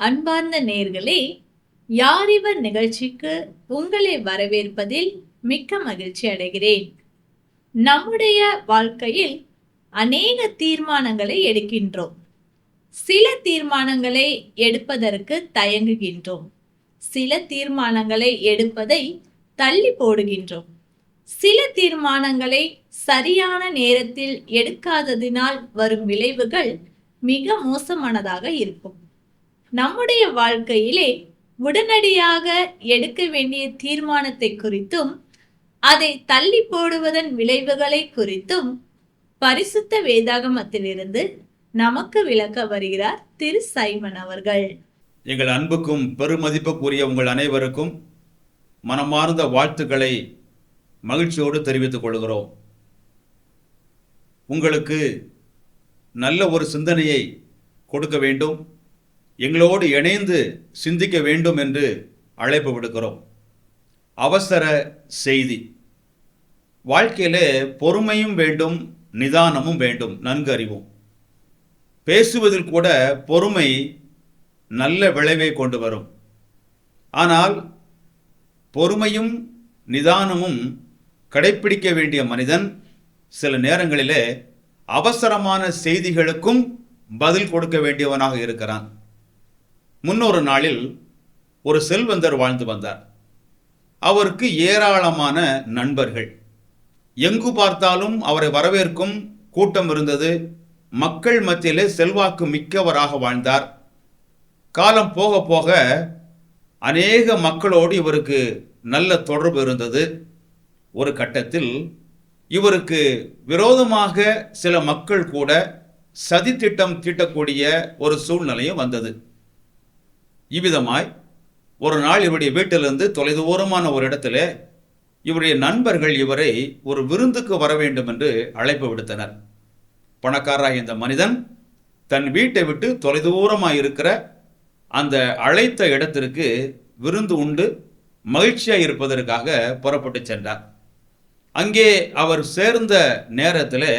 அன்பார்ந்த நேயர்களே, யார் இவர் நிகழ்ச்சிக்கு உங்களை வரவேற்பதில் மிக்க மகிழ்ச்சி அடைகிறேன். நம்முடைய வாழ்க்கையில் அநேக தீர்மானங்களை எடுக்கின்றோம். சில தீர்மானங்களை எடுப்பதற்கு தயங்குகின்றோம். சில தீர்மானங்களை எடுப்பதை தள்ளி போடுகின்றோம். சில தீர்மானங்களை சரியான நேரத்தில் எடுக்காததினால் வரும் விளைவுகள் மிக மோசமானதாக இருக்கும். நம்முடைய வாழ்க்கையிலே உடனடியாக எடுக்க வேண்டிய தீர்மானத்தை குறித்தும் அதை தள்ளி போடுவதன் விளைவுகளை குறித்தும் பரிசுத்த வேதாகமத்திலிருந்து நமக்கு விளக்க வருகிறார் திரு சைமன் அவர்கள். எங்கள் அன்புக்கும் பெருமதிப்புக்குரிய உங்கள் அனைவருக்கும் மனமார்ந்த வாழ்த்துக்களை மகிழ்ச்சியோடு தெரிவித்துக் கொள்கிறோம். உங்களுக்கு நல்ல ஒரு சிந்தனையை கொடுக்க வேண்டும், எங்களோடு இணைந்து சிந்திக்க வேண்டும் என்று அழைப்பு விடுக்கிறோம். அவசர செய்தி. வாழ்க்கையிலே பொறுமையும் வேண்டும், நிதானமும் வேண்டும், நன்கு அறிவோம். பேசுவதில் கூட பொறுமை நல்ல விளைவை கொண்டு வரும். ஆனால் பொறுமையும் நிதானமும் கடைப்பிடிக்க வேண்டிய மனிதன் சில நேரங்களிலே அவசரமான செய்திகளுக்கும் பதில் கொடுக்க வேண்டியவனாக இருக்கிறான். முன்னொரு நாளில் ஒரு செல்வந்தர் வாழ்ந்து வந்தார். அவருக்கு ஏராளமான நண்பர்கள். எங்கு பார்த்தாலும் அவரை வரவேற்கும் கூட்டம் இருந்தது. மக்கள் மத்தியிலே செல்வாக்கு மிக்கவராக வாழ்ந்தார். காலம் போக போக அநேக மக்களோடு இவருக்கு நல்ல தொடர்பு இருந்தது. ஒரு கட்டத்தில் இவருக்கு விரோதமாக சில மக்கள் கூட சதித்திட்டம் தீட்டக்கூடிய ஒரு சூழ்நிலையும் வந்தது. இவ்விதமாய் ஒரு நாள் இவருடைய வீட்டிலிருந்து தொலைதூரமான ஒரு இடத்துல இவருடைய நண்பர்கள் இவரை ஒரு விருந்துக்கு வர வேண்டும் என்று அழைப்பு விடுத்தனர். பணக்காரராக இந்த மனிதன் தன் வீட்டை விட்டு தொலைதூரமாக இருக்கிற அந்த அழைத்த இடத்திற்கு விருந்து உண்டு மகிழ்ச்சியாக இருப்பதற்காக புறப்பட்டு சென்றார். அங்கே அவர் சேர்ந்த நேரத்தில்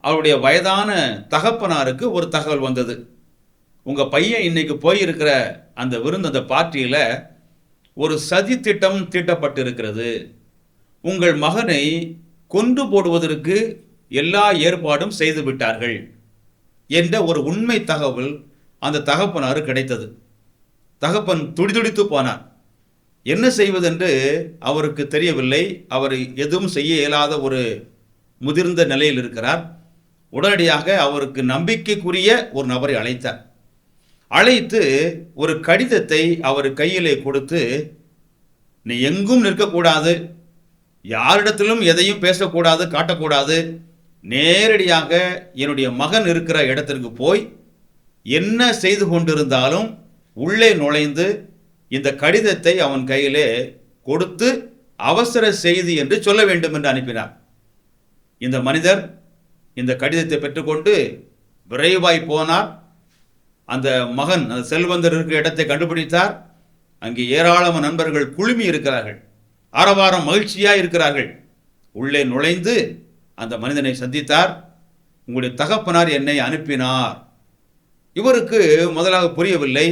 அவருடைய வயதான தகப்பனாருக்கு ஒரு தகவல் வந்தது. உங்கள் பையன் இன்னைக்கு போயிருக்கிற அந்த விருந்து, அந்த பார்ட்டியில் ஒரு சதி திட்டம் தீட்டப்பட்டிருக்கிறது. உங்கள் மகனை கொன்று போடுவதற்கு எல்லா ஏற்பாடும் செய்து விட்டார்கள் என்ற ஒரு உண்மை தகவல் அந்த தகப்பனாரு கிடைத்தது. தகப்பன் துடிதுடித்து போனார். என்ன செய்வதென்று அவருக்கு தெரியவில்லை. அவர் எதுவும் செய்ய இயலாத ஒரு முதிர்ந்த நிலையில் இருக்கிறார். உடனடியாக அவருக்கு நம்பிக்கைக்குரிய ஒரு நபரை அழைத்தார். அழைத்து ஒரு கடிதத்தை அவர் கையிலே கொடுத்து, நீ எங்கும் நிற்கக்கூடாது, யாரிடத்திலும் எதையும் பேசக்கூடாது, காட்டக்கூடாது, நேரடியாக என்னுடைய மகன் இருக்கிற இடத்திற்கு போய் என்ன செய்து கொண்டிருந்தாலும் உள்ளே நுழைந்து இந்த கடிதத்தை அவன் கையிலே கொடுத்து அவசர செய்தி என்று சொல்ல வேண்டும் என்று அனுப்பினார். இந்த மனிதர் இந்த கடிதத்தை பெற்றுக்கொண்டு விரைவாய் போனார். அந்த மகன், அந்த செல்வந்தர் இருக்கிற இடத்தை கண்டுபிடித்தார். அங்கே ஏராளமான நண்பர்கள் குழுமி இருக்கிறார்கள், ஆரவாரம் மகிழ்ச்சியாக இருக்கிறார்கள். உள்ளே நுழைந்து அந்த மனிதனை சந்தித்தார். உங்களுடைய தகப்பனார் என்னை அனுப்பினார். இவருக்கு முதலாக புரியவில்லை.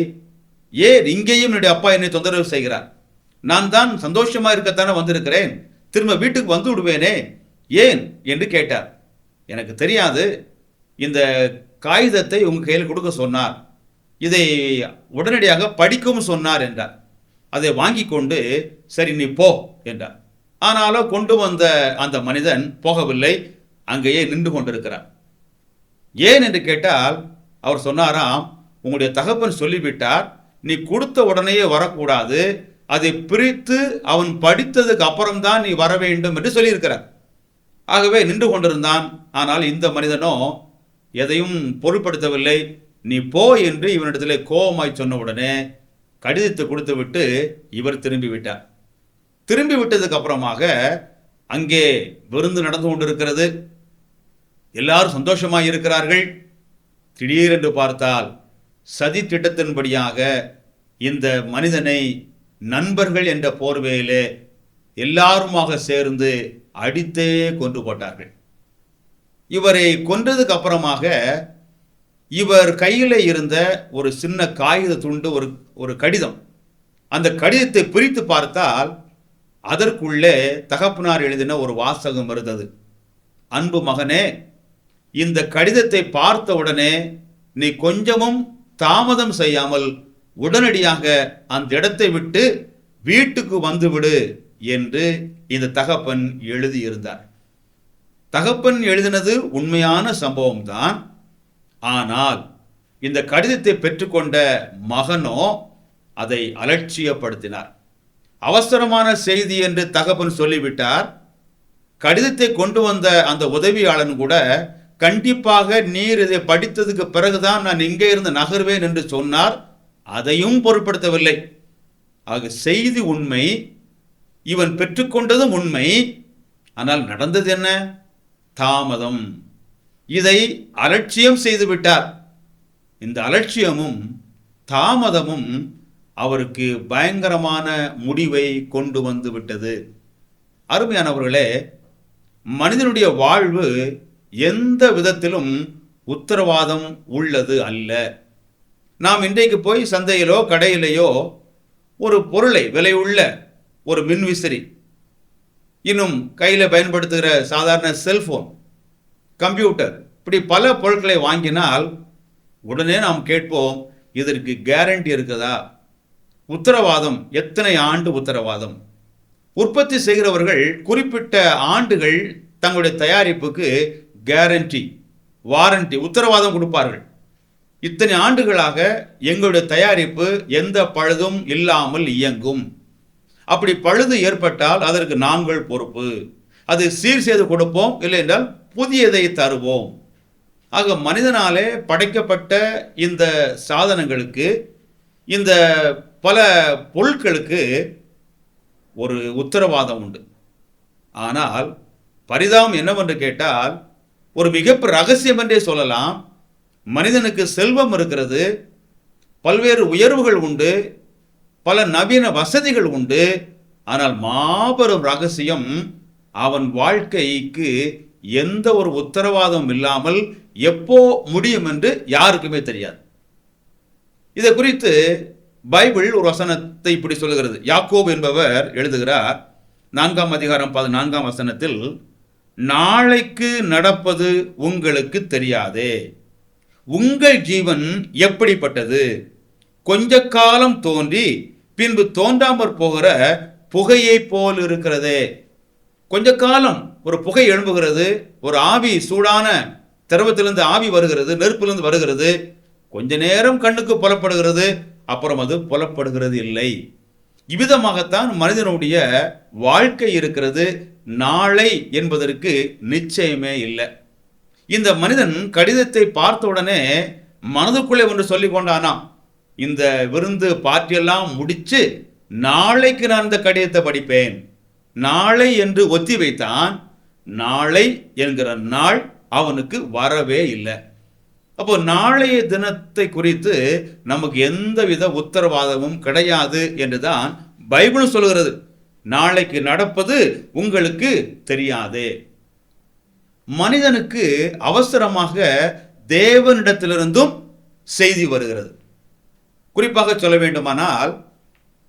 ஏன் இங்கேயும் என்னுடைய அப்பா என்னை தொந்தரவு செய்கிறார்? நான் தான் சந்தோஷமாக இருக்கத்தானே வந்திருக்கிறேன், திரும்ப வீட்டுக்கு வந்து விடுவேனே, ஏன் என்று கேட்டார். எனக்கு தெரியாது, இந்த காகிதத்தை உங்கள் கையில் கொடுக்க சொன்னார், இதை உடனடியாக படிக்கவும் சொன்னார் என்றார். அதை வாங்கி கொண்டு சரி நீ போ என்றார். ஆனாலும் கொண்டு வந்த அந்த மனிதன் போகவில்லை, அங்கேயே நின்று கொண்டிருக்கிறார். ஏன் என்று கேட்டால் அவர் சொன்னாராம், உங்களுடைய தகப்பன் சொல்லிவிட்டார், நீ கொடுத்த உடனேயே வரக்கூடாது, அதை பிரித்து அவன் படித்ததுக்கு அப்புறம்தான் நீ வர வேண்டும் என்று சொல்லியிருக்கிறார். ஆகவே நின்று கொண்டிருந்தான். ஆனால் இந்த மனிதனோ எதையும் பொருட்படுத்தவில்லை. நீ போ என்று இவனிடத்தில் கோபமாய் சொன்ன உடனே கடிதத்தை கொடுத்து விட்டு இவர் திரும்பி விட்டார். திரும்பி விட்டதுக்கு அப்புறமாக அங்கே விருந்து நடந்து கொண்டிருக்கிறது. எல்லாரும் சந்தோஷமாக இருக்கிறார்கள். திடீரென்று பார்த்தால் சதி திட்டத்தின்படியாக இந்த மனிதனை நண்பர்கள் என்ற போர்வையிலே எல்லாருமாக சேர்ந்து அடித்தே கொன்று போட்டார்கள். இவரை கொன்றதுக்கு அப்புறமாக இவர் கையில் இருந்த ஒரு சின்ன காகித துண்டு, ஒரு கடிதம். அந்த கடிதத்தை பிரித்து பார்த்தால் அதற்குள்ளே தகப்பனார் எழுதின ஒரு வாசகம் இருந்தது. அன்பு மகனே, இந்த கடிதத்தை பார்த்த உடனே நீ கொஞ்சமும் தாமதம் செய்யாமல் உடனடியாக அந்த இடத்தை விட்டு வீட்டுக்கு வந்துவிடு என்று இந்த தகப்பன் எழுதியிருந்தார். தகப்பன் எழுதினது உண்மையான சம்பவம் தான். ஆனால் இந்த கடிதத்தை பெற்றுக்கொண்ட மகனோ அதை அலட்சியப்படுத்தினார். அவசரமான செய்தி என்று தகப்பன் சொல்லிவிட்டார். கடிதத்தை கொண்டு வந்த அந்த உதவியாளன் கூட கண்டிப்பாக நீர் இதை படித்ததுக்கு பிறகுதான் நான் இங்கே இருந்து நகர்வேன் என்று சொன்னார். அதையும் பொருட்படுத்தவில்லை. ஆக செய்தி உண்மை, இவன் பெற்றுக்கொண்டதும் உண்மை. ஆனால் நடந்தது என்ன? தாமதம். இதை அலட்சியம் செய்து விட்டார். இந்த அலட்சியமும் தாமதமும் அவருக்கு பயங்கரமான முடிவை கொண்டு வந்து விட்டது. அருமையானவர்களே, மனிதனுடைய வாழ்வு எந்த விதத்திலும் உத்தரவாதம் உள்ளது அல்ல. நாம் இன்றைக்கு போய் சந்தையிலோ கடையிலேயோ ஒரு பொருளை, விலையுள்ள ஒரு மின்விசிறி, இன்னும் கையில் பயன்படுத்துகிற சாதாரண செல்போன், கம்ப்யூட்டர், இப்படி பல பொருட்களை வாங்கினால் உடனே நாம் கேட்போம், இதற்கு கேரண்டி இருக்குதா? உத்தரவாதம் எத்தனை ஆண்டு உத்தரவாதம்? உற்பத்தி செய்கிறவர்கள் குறிப்பிட்ட ஆண்டுகள் தங்களுடைய தயாரிப்புக்கு கேரண்டி, வாரண்டி, உத்தரவாதம் கொடுப்பார்கள். இத்தனை ஆண்டுகளாக எங்களுடைய தயாரிப்பு எந்த பழுதும் இல்லாமல் இயங்கும். அப்படி பழுது ஏற்பட்டால் அதற்கு நாங்கள் பொறுப்பு. அது சீர் செய்து கொடுப்போம், இல்லை என்றால் புதியதை தருவோம். ஆக மனிதனாலே படைக்கப்பட்ட இந்த சாதனங்களுக்கு, இந்த பல பொருட்களுக்கு ஒரு உத்தரவாதம் உண்டு. ஆனால் பரிதாபம் என்னவென்று கேட்டால், ஒரு மிகப்பெரிய ரகசியம் என்றே சொல்லலாம். மனிதனுக்கு செல்வம் இருக்கிறது, பல்வேறு உயர்வுகள் உண்டு, பல நவீன வசதிகள் உண்டு. ஆனால் மாபெரும் ரகசியம், அவன் வாழ்க்கைக்கு எந்த ஒரு உத்தரவாதம் இல்லாமல் எப்போ முடியும் என்று யாருக்குமே தெரியாது. இதை குறித்து பைபிள் ஒரு வசனத்தை இப்படி சொல்லுகிறது. யாக்கோபு என்பவர் எழுதுகிறார், 4ஆம் அதிகாரம் 14ஆம் வசனத்தில், நாளைக்கு நடப்பது உங்களுக்கு தெரியாதே, உங்கள் ஜீவன் எப்படிப்பட்டது? கொஞ்ச காலம் தோன்றி பின்பு தோன்றாமற் போகிற புகையை போல் இருக்கிறதே. கொஞ்ச காலம் ஒரு புகை எழும்புகிறது, ஒரு ஆவி, சூடான திரவத்திலிருந்து ஆவி வருகிறது, நெருப்பிலிருந்து வருகிறது, கொஞ்ச நேரம் கண்ணுக்கு புலப்படுகிறது, அப்புறம் அது புலப்படுகிறது இல்லை. இவ்விதமாகத்தான் மனிதனுடைய வாழ்க்கை இருக்கிறது. நாளை என்பதற்கு நிச்சயமே இல்லை. இந்த மனிதன் கடிதத்தை பார்த்த உடனே மனதுக்குள்ளே ஒன்று சொல்லிக் கொண்டானாம், இந்த விருந்து பார்ட்டியெல்லாம் முடிச்சு நாளைக்கு நான் இந்த கடிதத்தை படிப்பேன். நாளை என்று ஒத்தி வைத்தான். நாளை என்கிற நாள் அவனுக்கு வரவே இல்லை. அப்போ நாளைய தினத்தை குறித்து நமக்கு எந்தவித உத்தரவாதமும் கிடையாது என்றுதான் பைபிள் சொல்கிறது. நாளைக்கு நடப்பது உங்களுக்கு தெரியாது. மனிதனுக்கு அவசரமாக தேவனிடத்திலிருந்தும் செய்தி வருகிறது. குறிப்பாக சொல்ல வேண்டுமானால்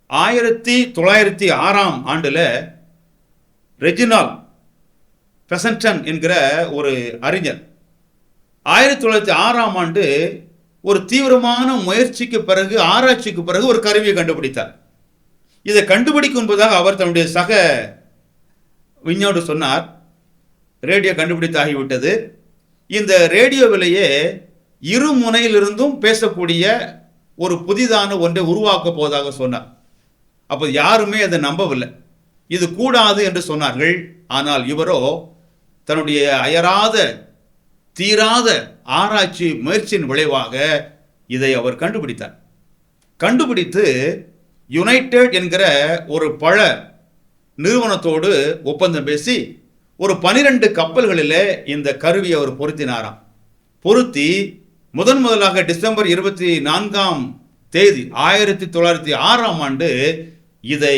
1906ஆம் ஆண்டில் ரெஜினால் பெசன்டன் என்கிற ஒரு அறிஞர் 1906ஆம் ஆண்டு ஒரு தீவிரமான முயற்சிக்கு பிறகு, ஆராய்ச்சிக்கு பிறகு ஒரு கருவியை கண்டுபிடித்தார். இதை கண்டுபிடிக்கும் போதாக அவர் தன்னுடைய சக விஞ்ஞானி சொன்னார், ரேடியோ கண்டுபிடித்தாகிவிட்டது. இந்த ரேடியோவிலேயே இரு முனையிலிருந்தும் பேசக்கூடிய ஒரு புதிதான ஒன்றை உருவாக்க போவதாக சொன்னார். அப்போ யாருமே அதை நம்பவில்லை, இது கூடாது என்று சொன்னார்கள். ஆனால் இவரோ தன்னுடைய அயராத தீராத ஆராய்ச்சி முயற்சியின் விளைவாக இதை அவர் கண்டுபிடித்தார். கண்டுபிடித்து யுனைடெட் என்கிற ஒரு பழ நிறுவனத்தோடு ஒப்பந்தம் பேசி ஒரு 12 கப்பல்களில் இந்த கருவியை அவர் பொருத்தினாராம். பொருத்தி முதலாக டிசம்பர் 24ஆம் தேதி 1906ஆம் ஆண்டு இதை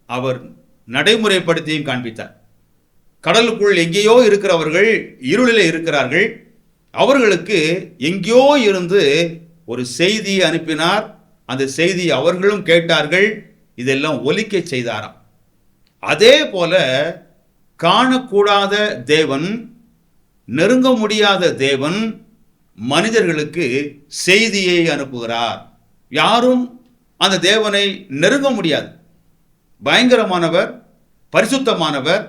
அவர் நடைமுறைப்படுத்தியும் காண்பித்தார். கடலுக்குள் எங்கேயோ இருக்கிறவர்கள் இருளிலே இருக்கிறார்கள். அவர்களுக்கு எங்கேயோ இருந்து ஒரு செய்தியை அனுப்பினார். அந்த செய்தி அவர்களும் கேட்டார்கள். இதெல்லாம் ஒலிக்க செய்தாராம். அதே போல காணக்கூடாத தேவன், நெருங்க முடியாத தேவன் மனிதர்களுக்கு செய்தியை அனுப்புகிறார். யாரும் அந்த தேவனை நெருங்க முடியாது. பயங்கரமானவர், பரிசுத்தமானவர்,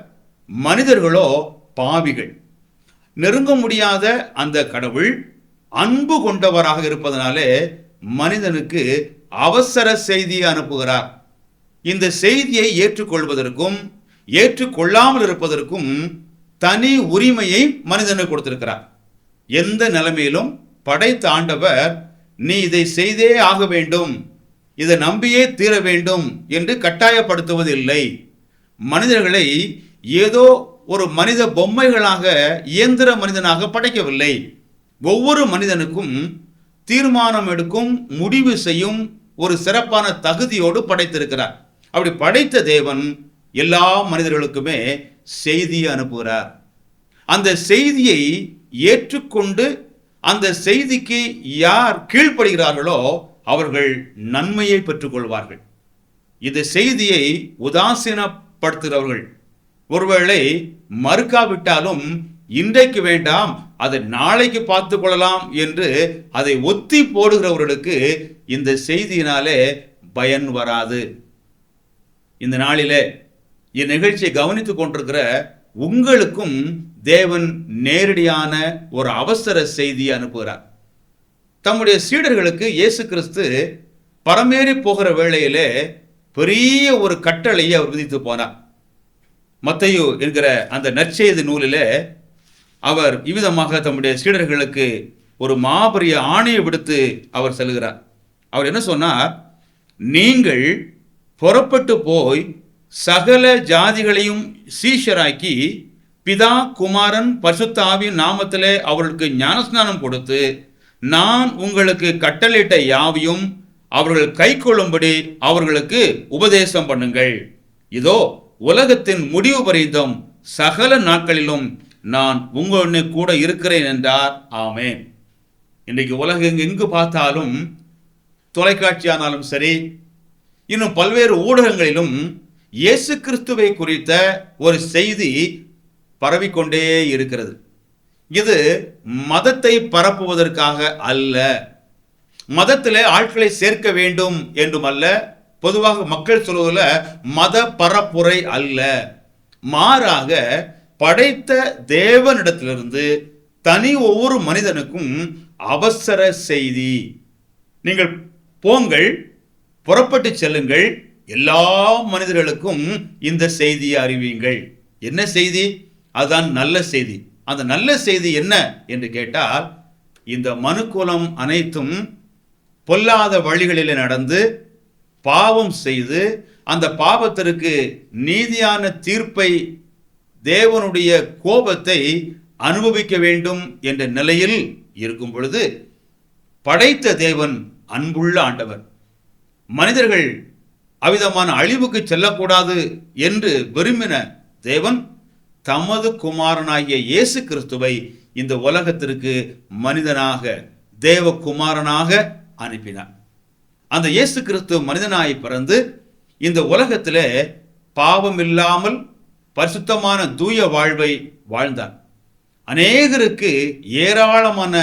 மனிதர்களோ பாவிகள். நெருங்க முடியாத அந்த கடவுள் அன்பு கொண்டவராக இருப்பதனாலே மனிதனுக்கு அவசர செய்தியை அனுப்புகிறார். இந்த செய்தியை ஏற்றுக்கொள்வதற்கும் ஏற்றுக்கொள்ளாமல் இருப்பதற்கும் தனி உரிமையை மனிதனுக்கு கொடுத்திருக்கிறார். எந்த நிலைமையிலும் படைத்த ஆண்டவர், நீ இதை செய்தே ஆக வேண்டும், இதை நம்பியே தீர வேண்டும் என்று கட்டாயப்படுத்துவதில்லை. மனிதர்களை ஏதோ ஒரு மனித பொம்மைகளாக, இயந்திர மனிதனாக படைக்கவில்லை. ஒவ்வொரு மனிதனுக்கும் தீர்மானம் எடுக்கும், முடிவு செய்யும் ஒரு சிறப்பான தகுதியோடு படைத்திருக்கிறார். அப்படி படைத்த தேவன் எல்லா மனிதர்களுக்குமே செய்தியை அனுப்புகிறார். அந்த செய்தியை ஏற்றுக்கொண்டு அந்த செய்திக்கு யார் கீழ்ப்படுகிறார்களோ அவர்கள் நன்மையை பெற்றுக்கொள்வார்கள். இந்த செய்தியை உதாசீனப்படுத்துகிறவர்கள், ஒருவேளை மறுக்காவிட்டாலும் இன்றைக்கு வேண்டாம், அதை நாளைக்கு பார்த்து கொள்ளலாம் என்று அதை ஒத்தி போடுகிறவர்களுக்கு இந்த செய்தியினாலே பயன் வராது. இந்த நாளிலே இந்நிகழ்ச்சியை கவனித்துக் கொண்டிருக்கிற உங்களுக்கும் தேவன் நேரடியான ஒரு அவசர செய்தியை அனுப்புகிறார். தம்முடைய சீடர்களுக்கு இயேசு கிறிஸ்து பரமேறி போகிற வேளையிலே பெரிய ஒரு கட்டளையை அவர் விதித்து போனார். மத்தேயு என்கிற அந்த நற்செய்தி நூலிலே அவர் இவ்விதமாக தம்முடைய சீடர்களுக்கு ஒரு மாபெரிய ஆணையை விடுத்து அவர் செல்கிறார். அவர் என்ன சொன்னார்? நீங்கள் புறப்பட்டு போய் சகல ஜாதிகளையும் சீஷராக்கி பிதா, குமாரன், பரிசுத்த ஆவியின் நாமத்திலே அவர்களுக்கு ஞானஸ்நானம் கொடுத்து, நான் உங்களுக்கு கட்டளையிட்ட யாவையும் அவர்கள் கைக்கொள்ளும்படி அவர்களுக்கு உபதேசம் பண்ணுங்கள். இதோ உலகத்தின் முடிவு பரியந்தம் சகல நாட்களிலும் நான் உங்களுடைய கூட இருக்கிறேன் என்றார். ஆமென். இன்றைக்கு உலகம் எங்கு பார்த்தாலும், தொலைக்காட்சியானாலும் சரி, இன்னும் பல்வேறு ஊடகங்களிலும் இயேசு கிறிஸ்துவை குறித்த ஒரு செய்தி பரவிக்கொண்டே இருக்கிறது. இது மதத்தை பரப்புவதற்காக அல்ல, மதத்திலே ஆட்களை சேர்க்க வேண்டும் என்றும் அல்ல, பொதுவாக மக்கள் சொல்வதில் மத பரப்புரை அல்ல. மாறாக படைத்த தேவனிடத்திலிருந்து தனி ஒவ்வொரு மனிதனுக்கும் அவசர செய்தி. நீங்கள் போங்கள், புறப்பட்டு செல்லுங்கள், எல்லா மனிதர்களுக்கும் இந்த செய்தியை அறிவியுங்கள். என்ன செய்தி? அதுதான் நல்ல செய்தி. அந்த நல்ல செய்தி என்ன என்று கேட்டால், இந்த மனுக்குலம் அனைத்தும் பொல்லாத வழிகளில் நடந்து பாவம் செய்து அந்த பாவத்திற்கு நீதியான தீர்ப்பை, தேவனுடைய கோபத்தை அனுபவிக்க வேண்டும் என்ற நிலையில் இருக்கும் பொழுது, படைத்த தேவன் அன்புள்ள ஆண்டவர். மனிதர்கள் அவ்விதமான அழிவுக்கு செல்லக்கூடாது என்று விரும்பின தேவன் தமது குமாரனாகிய இயேசு கிறிஸ்துவை இந்த உலகத்திற்கு மனிதனாக, தேவகுமாரனாக அனுப்பினார். அந்த இயேசு கிறிஸ்து மனிதனாய் பிறந்து இந்த உலகத்திலே பாவம் இல்லாமல் பரிசுத்தமான தூய வாழ்வை வாழ்ந்தார். அநேகருக்கு ஏராளமான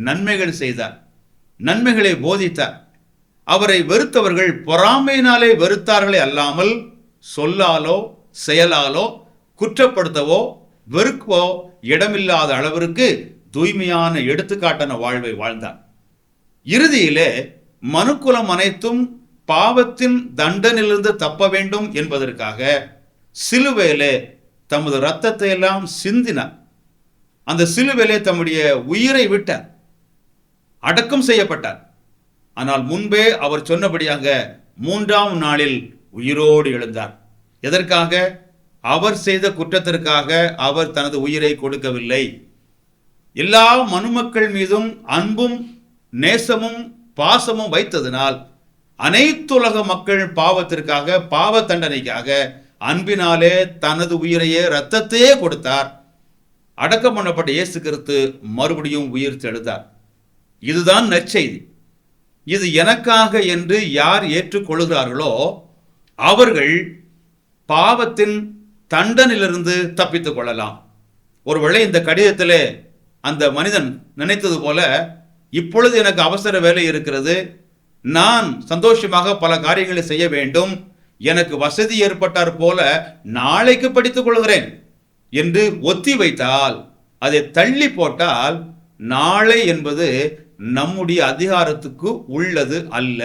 நன்மைகள் செய்தார், நன்மைகளை போதித்தார். அவரை வெறுத்தவர்கள் பொறாமையினாலே வெறுத்தார்களே அல்லாமல் சொல்லாலோ செயலாலோ குற்றப்படுத்தவோ வெறுக்கவோ இடமில்லாத அளவிற்கு தூய்மையான எடுத்துக்காட்டான வாழ்வை வாழ்ந்தார். இறுதியிலே மனுக்குலம் அனைத்தும் பாவத்தின் தண்டனிலிருந்து தப்ப வேண்டும் என்பதற்காக சிலுவையிலே தமது இரத்தத்தை எல்லாம் சிந்தினார். அந்த சிலுவையிலே தம்முடைய உயிரை விட்டார், அடக்கம் செய்யப்பட்டார். ஆனால் முன்பே அவர் சொன்னபடியாக 3ஆம் நாளில் உயிரோடு எழுந்தார். எதற்காக? அவர் செய்த குற்றத்திற்காக அவர் தனது உயிரை கொடுக்கவில்லை. எல்லா மனுமக்கள் மீதும் அன்பும் நேசமும் பாசமும் வைத்ததினால் அனைத்துலக மக்கள் பாவத்திற்காக, பாவ தண்டனைக்காக அன்பினாலே தனது உயிரையே இரத்தத்தையே கொடுத்தார். அடக்கம் பண்ணப்பட்ட இயேசு கிறிஸ்து மறுபடியும் உயிர் தெழுந்தார். இதுதான் நற்செய்தி. இது எனக்காக என்று யார் ஏற்றுக்கொள்கிறார்களோ அவர்கள் பாவத்தின் தண்டனிலிருந்து தப்பித்துக் கொள்ளலாம். ஒருவேளை இந்த கடிதத்திலே அந்த மனிதன் நினைத்தது போல, இப்பொழுது எனக்கு அவசர வேலை இருக்கிறது, நான் சந்தோஷமாக பல காரியங்களை செய்ய வேண்டும், எனக்கு வசதி ஏற்பட்டார் போல நாளைக்கு படித்துக் கொள்கிறேன் என்று ஒத்தி வைத்தால், அதை தள்ளி போட்டால், நாளை என்பது நம்முடைய அதிகாரத்துக்கு உள்ளது அல்ல.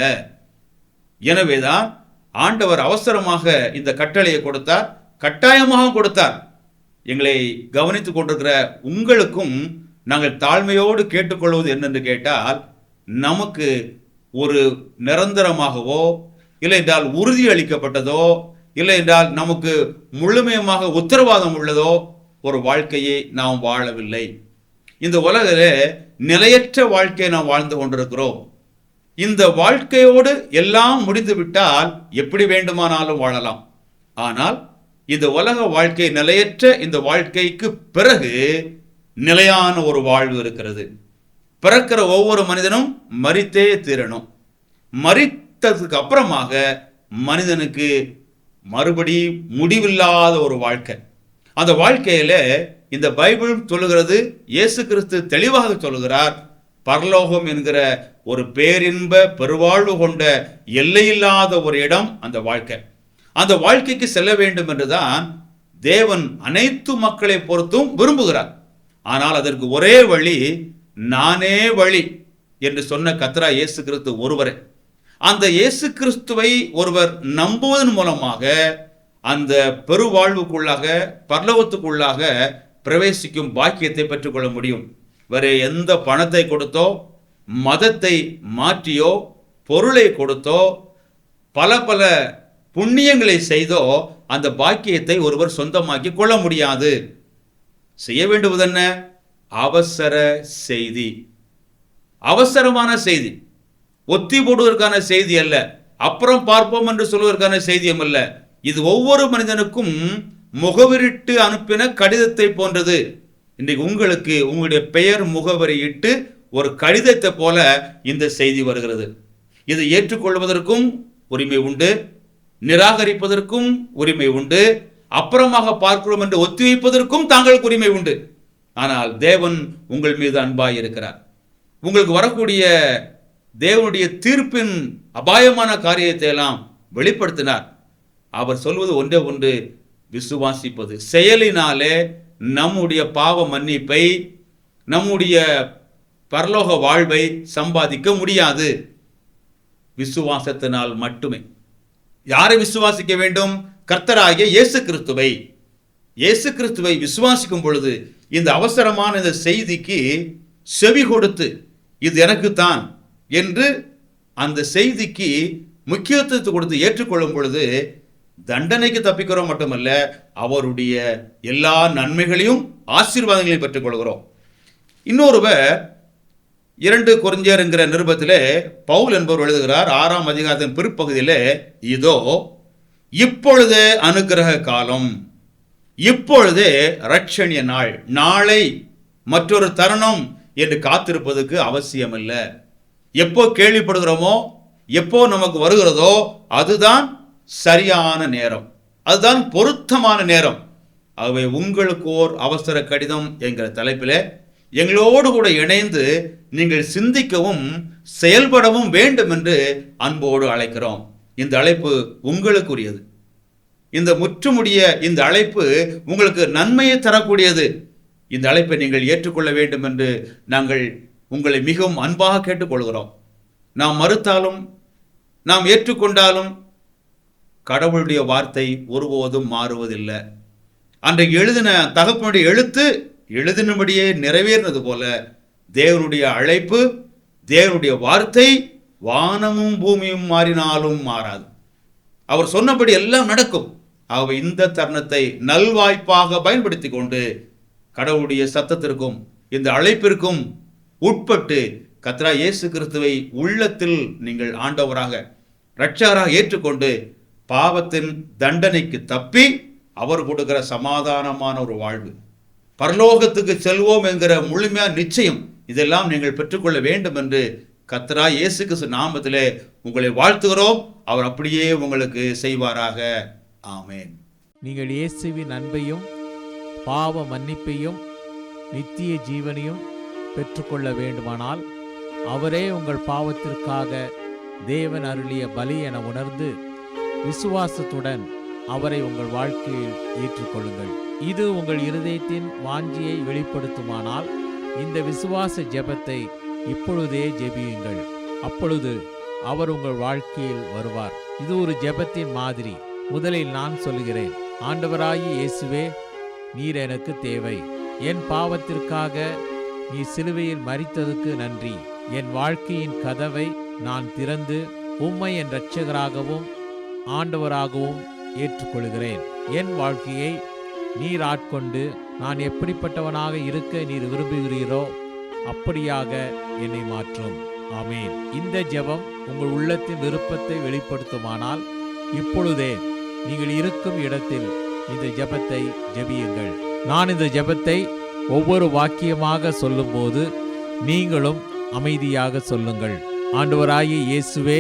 எனவேதான் ஆண்டவர் அவசரமாக இந்த கட்டளையை கொடுத்தார், கட்டாயமாக கொடுத்தார். எங்களை கவனித்துக் கொண்டிருக்கிற உங்களுக்கும் நாங்கள் தாழ்மையோடு கேட்டுக்கொள்வது என்னென்று கேட்டால், நமக்கு ஒரு நிரந்தரமாகவோ இல்லை என்றால் உறுதி அளிக்கப்பட்டதோ இல்லை என்றால் நமக்கு முழுமையமாக உத்தரவாதம் உள்ளதோ ஒரு வாழ்க்கையை நாம் வாழவில்லை. இந்த உலகிலே நிலையற்ற வாழ்க்கையை நாம் வாழ்ந்து கொண்டிருக்கிறோம். இந்த வாழ்க்கையோடு எல்லாம் முடிந்து விட்டால் எப்படி வேண்டுமானாலும் வாழலாம். ஆனால் இந்த உலக வாழ்க்கை நிலையற்ற இந்த வாழ்க்கைக்கு பிறகு நிலையான ஒரு வாழ்வு இருக்கிறது. பிறக்கிற ஒவ்வொரு மனிதனும் மரித்தே தீரணும். மரித்ததுக்கு அப்புறமாக மனிதனுக்கு மறுபடி முடிவில்லாத ஒரு வாழ்க்கை. அந்த வாழ்க்கையில இந்த பைபிள் சொல்லுகிறது, இயேசு கிறிஸ்து தெளிவாக சொல்லுகிறார், பரலோகம் என்கிற ஒரு பேரின்ப பெருவாழ்வு கொண்ட எல்லையில்லாத ஒரு இடம் அந்த வாழ்க்கை. அந்த வாழ்க்கைக்கு செல்ல வேண்டும் என்றுதான் தேவன் அனைத்து மக்களை பொறுத்தும் விரும்புகிறார். ஆனால் அதற்கு ஒரே வழி, நானே வழி என்று சொன்ன கர்த்தராகிய இயேசு கிறிஸ்து ஒருவரே. அந்த இயேசு கிறிஸ்துவை ஒருவர் நம்புவதன் மூலமாக அந்த பெருவாழ்வுக்குள்ளாக பரலோகத்துக்குள்ளாக பிரவேசிக்கும் பாக்கியத்தை பெற்றுக்கொள்ள முடியும். வேறு எந்த பணத்தை கொடுத்தோ மதத்தை மாற்றியோ பொருளை கொடுத்தோ பல பல புண்ணியங்களை செய்தோ அந்த பாக்கியத்தை ஒருவர் சொந்தமாக்கி கொள்ள முடியாது. செய்ய வேண்டுவது என்ன? அவசர செய்தி, அவசரமான செய்தி, ஒத்தி போடுவதற்கான செய்தி அல்ல, அப்புறம் பார்ப்போம் என்று சொல்வதற்கான செய்தியும் அல்ல. இது ஒவ்வொரு மனிதனுக்கும் முகவரிட்டு அனுப்பின கடிதத்தை போன்றது. இன்றைக்கு உங்களுக்கு உங்களுடைய பெயர் முகவரி இட்டு ஒரு கடிதத்தை போல இந்த செய்தி வருகிறது. இதை ஏற்றுக்கொள்வதற்கும் உரிமை உண்டு, நிராகரிப்பதற்கும் உரிமை உண்டு, அப்புறமாக பார்க்கிறோம் என்று ஒத்திவைப்பதற்கும் தாங்களுக்கு உரிமை உண்டு. ஆனால் தேவன் உங்கள் மீது அன்பாய் இருக்கிறார். உங்களுக்கு வரக்கூடிய தேவனுடைய தீர்ப்பின் அபாயமான காரியத்தை எல்லாம் வெளிப்படுத்தினார். அவர் சொல்வது ஒன்றே ஒன்று, விசுவாசிப்பது. செயலினாலே நம்முடைய பாவ மன்னிப்பை, நம்முடைய பரலோக வாழ்வை சம்பாதிக்க முடியாது. விசுவாசத்தினால் மட்டுமே. யாரை விசுவாசிக்க வேண்டும்? கர்த்தராகிய இயேசு கிறிஸ்துவை. இயேசு கிறிஸ்துவை விசுவாசிக்கும் பொழுது இந்த அவசரமான இந்த செய்திக்கு செவி கொடுத்து, இது எனக்குத்தான் என்று அந்த செய்திக்கு முக்கியத்துவத்தை கொடுத்து ஏற்றுக்கொள்ளும் பொழுது தண்டனைக்கு தப்பிக்கிறோம் மட்டுமல்ல, அவருடைய எல்லா நன்மைகளையும் ஆசீர்வாதங்களையும் பெற்றுக்கொள்கிறோம். இன்னொருவர் 2 கொரிந்தியர் என்கிற நிருபத்திலே பவுல் என்பவர் எழுதுகிறார், 6ஆம் அதிகாரத்தின் பிற்பகுதியிலே, இதோ இப்பொழுதே அனுக்கிரக காலம், இப்பொழுதே இரட்சணிய நாள், நாளை மற்றொரு தருணம் என்று காத்திருப்பதற்கு அவசியமில்லை. எப்போ கேள்விப்படுகிறோமோ, எப்போ நமக்கு வருகிறதோ அதுதான் சரியான நேரம், அதுதான் பொருத்தமான நேரம். ஆகவே உங்களுக்கு ஓர் அவசர கடிதம் என்கிற தலைப்பிலே எங்களோடு கூட இணைந்து நீங்கள் சிந்திக்கவும் செயல்படவும் வேண்டும் என்று அன்போடு அழைக்கிறோம். இந்த அழைப்பு உங்களுக்குரியது. இந்த முற்றுமுடிய இந்த அழைப்பு உங்களுக்கு நன்மையை தரக்கூடியது. இந்த அழைப்பை நீங்கள் ஏற்றுக்கொள்ள வேண்டும் என்று நாங்கள் உங்களை மிகவும் அன்பாக கேட்டுக்கொள்கிறோம். நாம் மறுத்தாலும் நாம் ஏற்றுக்கொண்டாலும் கடவுளுடைய வார்த்தை ஒருபோதும் மாறுவதில்லை. அன்றைக்கு எழுதின தகப்பனுடைய எழுத்து எழுதினபடியே நிறைவேறினது போல தேவனுடைய அழைப்பு, தேவனுடைய வார்த்தை வானமும் பூமியும் மாறினாலும் மாறாது. அவர் சொன்னபடி எல்லாம் நடக்கும். ஆகவே இந்த தருணத்தை நல்வாய்ப்பாக பயன்படுத்தி கொண்டு கடவுளுடைய சத்தத்திற்கும் இந்த அழைப்பிற்கும் உட்பட்டு கர்த்தராகிய இயேசு கிறிஸ்துவை உள்ளத்தில் நீங்கள் ஆண்டவராக இரட்சகராக ஏற்றுக்கொண்டு பாவத்தின் தண்டனைக்கு தப்பி அவர் கொடுக்கிற சமாதானமான ஒரு வாழ்வு, பரலோகத்துக்கு செல்வோம் என்கிற முழுமையான நிச்சயம் இதெல்லாம் நீங்கள் பெற்றுக்கொள்ள வேண்டும் என்று கர்த்தராகிய இயேசு கிறிஸ்து நாமத்திலே உங்களை வாழ்த்துகிறோம். அவர் அப்படியே உங்களுக்கு செய்வாராக. ஆமென். நீங்கள் இயேசுவின் அன்பையும் பாவ மன்னிப்பையும் நித்திய ஜீவனையும் பெற்றுக்கொள்ள வேண்டுமானால் அவரே உங்கள் பாவத்திற்காக தேவன் அருளிய பலி என உணர்ந்து விசுவாசத்துடன் அவரை உங்கள் வாழ்க்கையில் ஏற்றுக்கொள்ளுங்கள். இது உங்கள் இருதயத்தின் வாஞ்சியை வெளிப்படுத்துமானால் இந்த விசுவாச ஜெபத்தை இப்பொழுதே ஜெபியுங்கள். அப்பொழுது அவர் உங்கள் வாழ்க்கையில் வருவார். இது ஒரு ஜெபத்தின் மாதிரி. முதலில் நான் சொல்கிறேன். ஆண்டவராகிய இயேசுவே, நீர் எனக்கு தேவை. என் பாவத்திற்காக நீ சிலுவையில் மரித்ததுக்கு நன்றி. என் வாழ்க்கையின் கதவை நான் திறந்து உம்மை என் இரட்சகராகவும் ஆண்டவராகவும் ஏற்றுக்கொள்கிறேன். என் வாழ்க்கையை நீர் ஆட்கொண்டு நான் எப்படிப்பட்டவனாக இருக்க நீர் விரும்புகிறீரோ அப்படியாக என்னை மாற்றும். ஆமென். இந்த ஜெபம் உங்கள் உள்ளத்தின் விருப்பத்தை வெளிப்படுத்துமானால் இப்பொழுதே நீங்கள் இருக்கும் இடத்தில் இந்த ஜெபத்தை ஜெபியுங்கள். நான் இந்த ஜெபத்தை ஒவ்வொரு வாக்கியமாக சொல்லும்போது நீங்களும் அமைதியாக சொல்லுங்கள். ஆண்டவராகிய இயேசுவே,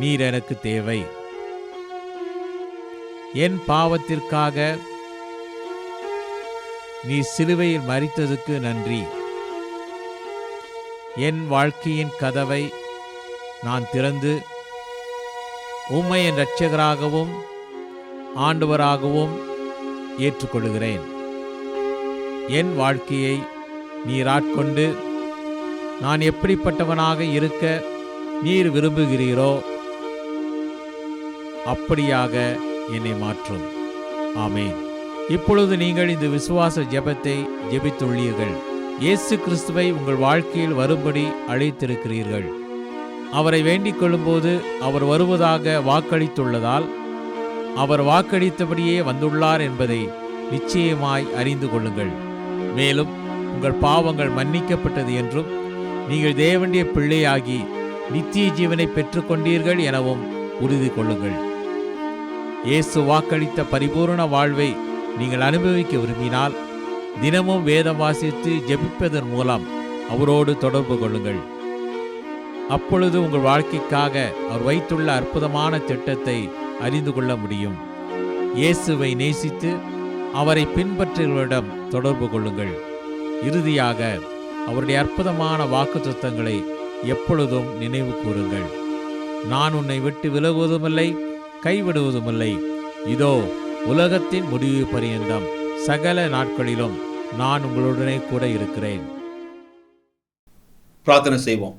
நீர் எனக்கு தேவை. என் பாவத்திற்காக நீ சிலுவையில் மரித்ததுக்கு நன்றி. என் வாழ்க்கையின் கதவை நான் திறந்து உம்மை என் இரட்சகராகவும் ஆண்டவராகவும் ஏற்றுக்கொள்கிறேன். என் வாழ்க்கையை நீர் ஆட்கொண்டு நான் எப்படிப்பட்டவனாக இருக்க நீர் விரும்புகிறீரோ அப்படியாக என்னை மாற்றும். ஆமென். இப்பொழுது நீங்கள் இந்த விசுவாச ஜெபத்தை ஜெபித்துள்ளீர்கள். இயேசு கிறிஸ்துவை உங்கள் வாழ்க்கையில் வரும்படி அழைத்திருக்கிறீர்கள். அவரை வேண்டிக் கொள்ளும்போது அவர் வருவதாக வாக்களித்துள்ளதால் அவர் வாக்களித்தபடியே வந்துள்ளார் என்பதை நிச்சயமாய் அறிந்து கொள்ளுங்கள். மேலும் உங்கள் பாவங்கள் மன்னிக்கப்பட்டது என்றும் நீங்கள் தேவனுடைய பிள்ளையாகி நித்திய ஜீவனை பெற்றுக்கொண்டீர்கள் எனவும் உறுதி கொள்ளுங்கள். இயேசு வாக்களித்த பரிபூரண வாழ்வை நீங்கள் அனுபவிக்க விரும்பினால் தினமும் வேதம் வாசித்து ஜெபிப்பதன் மூலம் அவரோடு தொடர்பு கொள்ளுங்கள். அப்பொழுது உங்கள் வாழ்க்கைக்காக அவர் வைத்துள்ள அற்புதமான திட்டத்தை அறிந்து கொள்ள முடியும். இயேசுவை நேசித்து அவரை பின்பற்றுகிறவரிடம் தொடர்பு கொள்ளுங்கள். இறுதியாக அவருடைய அற்புதமான வாக்குத்தத்தங்களை எப்பொழுதும் நினைவு கூறுங்கள். நான் உன்னை விட்டு விலகுவதுமில்லை, கைவிடுவதுமில்லை. இதோ உலகத்தின் முடிவு பரியந்தம் சகல நாட்களிலும் நான் உங்களுடனே கூட இருக்கிறேன். பிரார்த்தனை செய்வோம்.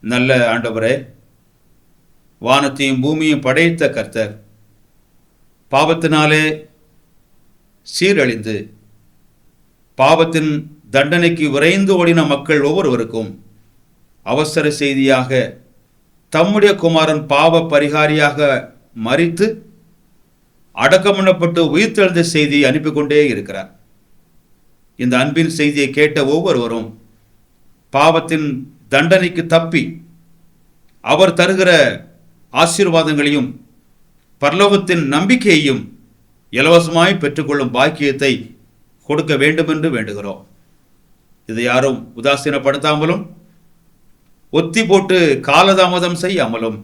நல்ல ஆண்டவரே, வானத்தையும் பூமியையும் படைத்த கர்த்தர், பாவத்தினாலே சீரழிந்து பாவத்தின் தண்டனைக்கு விரைந்து ஓடின மக்கள் ஒவ்வொருவருக்கும் அவசர செய்தியாக தம்முடைய குமாரன் பாவ பரிகாரியாக மரித்து அடக்கமண்ணப்பட்டு உயிர்த்தெழுந்த செய்தியை அனுப்பி கொண்டே இருக்கிறார். இந்த அன்பின் செய்தியை கேட்ட ஒவ்வொருவரும் பாவத்தின் தண்டனைக்கு தப்பி அவர் தருகிற ஆசீர்வாதங்களையும் பரலோகத்தின் நம்பிக்கையையும் இலவசமாய் பெற்றுக்கொள்ளும் பாக்கியத்தை கொடுக்க வேண்டும் என்று வேண்டுகிறோம். இதை யாரும் உதாசீனப்படுத்தாமலும் ஒத்தி போட்டு காலதாமதம் செய்யாமலும்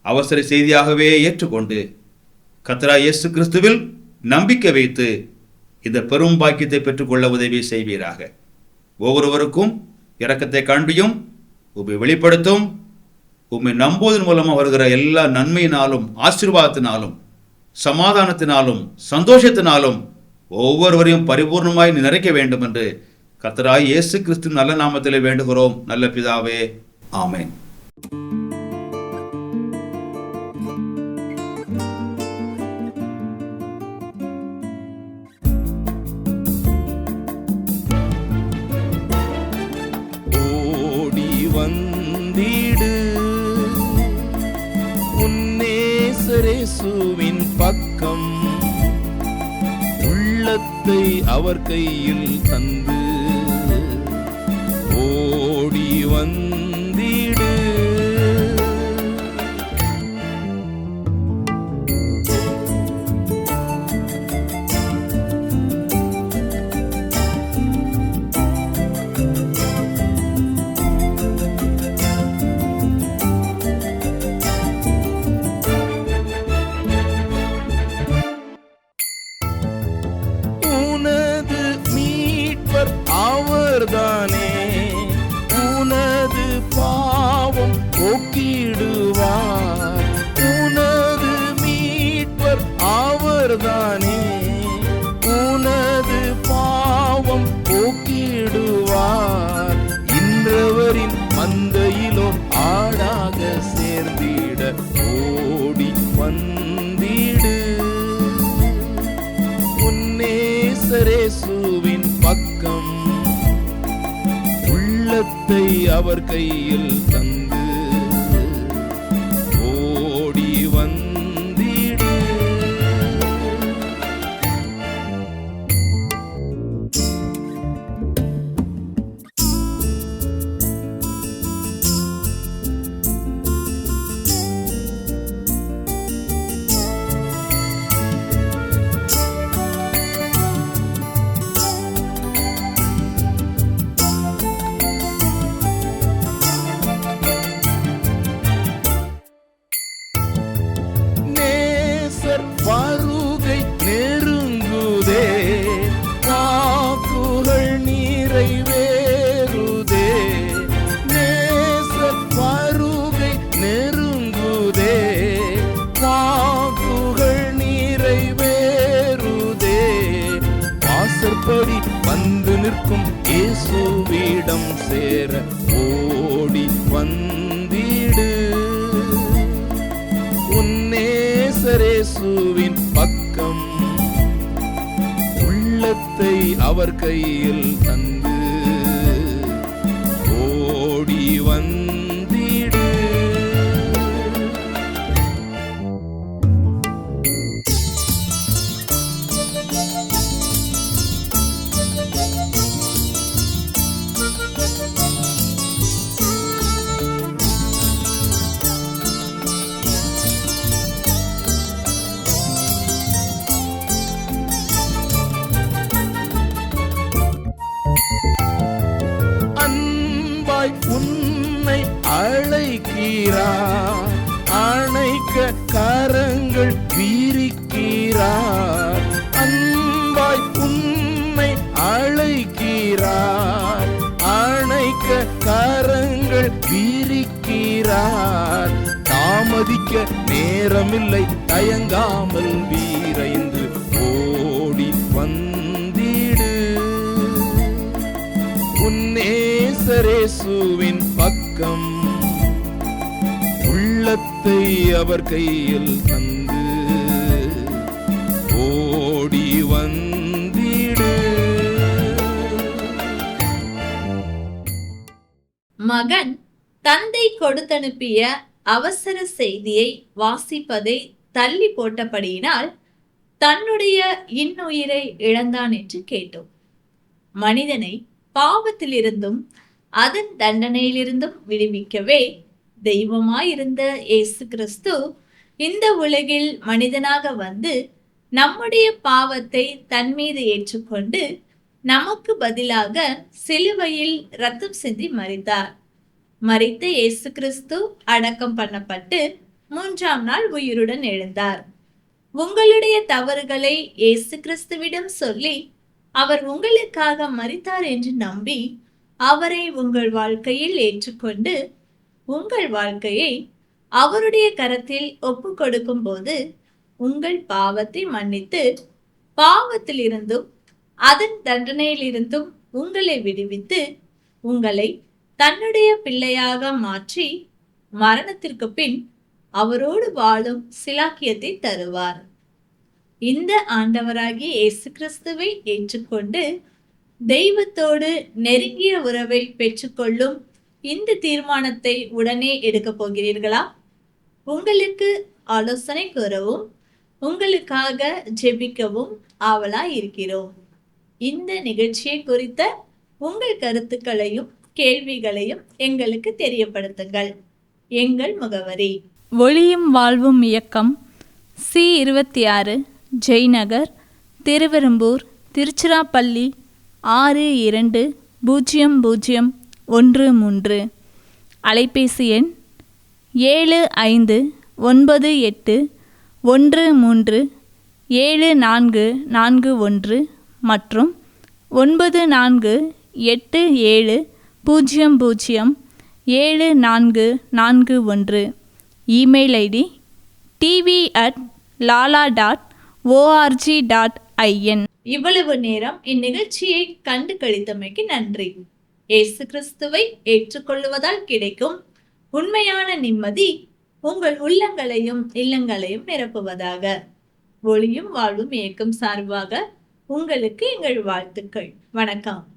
அவசர செய்தியாகவே ஏற்றுக்கொண்டு கர்த்தராகிய இயேசு கிறிஸ்துவில் நம்பிக்கை வைத்து இந்த பெரும் பாக்கியத்தை பெற்றுக்கொள்ள உதவி செய்வீராக. ஒவ்வொருவருக்கும் இரக்கத்தை காண்பியும், உம்மை வெளிப்படுத்தும். உம்மை நம்புவதன் மூலமாக வருகிற எல்லா நன்மையினாலும் ஆசீர்வாதத்தினாலும் சமாதானத்தினாலும் சந்தோஷத்தினாலும் ஒவ்வொருவரையும் பரிபூர்ணமாய் நிறைக்க வேண்டும் என்று கர்த்தராகிய இயேசு கிறிஸ்து நல்ல நாமத்திலே வேண்டுகிறோம். நல்ல பிதாவே, ஆமென். ஓடி வந்திடு உன்னேசரேசுவின் பக்கம், உள்ளத்தை அவர் கையில் தந்து ஓடி வந்திடு. அவர்தானே, உனது பாவம் போக்கிடுவார். உனது மீட்பர் அவர்தானே, உனது பாவம் போக்கிடுவார். இன்றவரின் மந்தையிலோ ஆடாக சேர்ந்திட ஓடி வந்திடு. உன்னேசரேசுவின் பக்கம் உள்ளத்தை அவர் கையில் தந்து ஓடி வந்திடு. வருகை நெருங்குதே, வாக்குகள் நிறைவேறுதே. நேசர் வருகை நெருங்குதே, வாக்குகள் நிறைவேறுதே. வாசற்படி வந்து நிற்கும் இயேசுவிடம் சேர ஓடி வந்திடு. உன்னேசரேசுவின் பக்கம் உள்ளத்தை அவர் கையில் தந்து ஓடி வந்திடு. உன்னை அழைக்கிறார், அணைக்க கரங்கள் விரிக்கிறார். அன்பாய் உன்னை அழைக்கிறார், அணைக்க கரங்கள் விரிக்கிறார். தாமதிக்க நேரமில்லை, தயங்காமல் வீரைந்து ஓடி வந்திடு. உன்னேசரேசுவின் பக்கம் உள்ளத்தை அவர் கையில் தந்து ஓடி வந்திடு. மகன் தந்தை கொடுத்தனுப்பிய அவசர செய்தியை வாசிப்பதை தள்ளி போட்டபடியினால் தன்னுடைய இன்னுயிரை இழந்தான் என்று கேட்டோம். மனிதனை பாவத்திலிருந்தும் அதன் தண்டனையிலிருந்தும் விடுவிக்கவே தெய்வமாயிருந்த இயேசு கிறிஸ்து இந்த உலகில் மனிதனாக வந்து நம்முடைய பாவத்தை தன் மீது ஏற்றுக்கொண்டு நமக்கு பதிலாக சிலுவையில் இரத்தம் சிந்தி மரித்தார். மரித்த இயேசு கிறிஸ்து அடக்கம் பண்ணப்பட்டு 3ஆம் நாள் உயிருடன் எழுந்தார். உங்களுடைய தவறுகளை இயேசு கிறிஸ்துவிடம் சொல்லி அவர் உங்களுக்காக மரித்தார் என்று நம்பி அவரை உங்கள் வாழ்க்கையில் ஏற்றுக்கொண்டு உங்கள் வாழ்க்கையை அவருடைய கரத்தில் ஒப்பு கொடுக்கும் போது உங்கள் பாவத்தை மன்னித்து பாவத்திலிருந்தும் அதன் தண்டனையிலிருந்தும் உங்களை விடுவித்து உங்களை தன்னுடைய பிள்ளையாக மாற்றி மரணத்திற்கு பின் அவரோடு வாழும் சிலாக்கியத்தை தருவார். இந்த ஆண்டவராகிய இயேசு கிறிஸ்துவை ஏற்றுக்கொண்டு தெய்வத்தோடு நெருங்கிய உறவை பெற்றுக்கொள்ளும் இந்த தீர்மானத்தை உடனே எடுக்கப் போகிறீர்களா? உங்களுக்கு ஆலோசனை கூறவும் உங்களுக்காக ஜெபிக்கவும் ஆவலாய் இருக்கிறோம். இந்த நிகழ்ச்சியை குறித்த உங்கள் கருத்துக்களையும் கேள்விகளையும் எங்களுக்கு தெரியப்படுத்துங்கள். எங்கள் முகவரி: ஒளியும் வாழ்வும் இயக்கம், C26, ஜெய்நகர், திருவெரும்பூர், திருச்சிராப்பள்ளி 620013. அலைபேசி எண் 7598137441 மற்றும் 94 87007441. Email ID tv@lala.org.in. இவ்வளவு நேரம் இந்நிகழ்ச்சியை கண்டு கழித்தமைக்கு நன்றி. இயேசு கிறிஸ்துவை ஏற்றுக்கொள்வதால் கிடைக்கும் உண்மையான நிம்மதி உங்கள் உள்ளங்களையும் இல்லங்களையும் நிரப்புவதாக. ஒளியும் வாழ்வும் இயக்கம் சார்பாக உங்களுக்கு எங்கள் வாழ்த்துக்கள். வணக்கம்.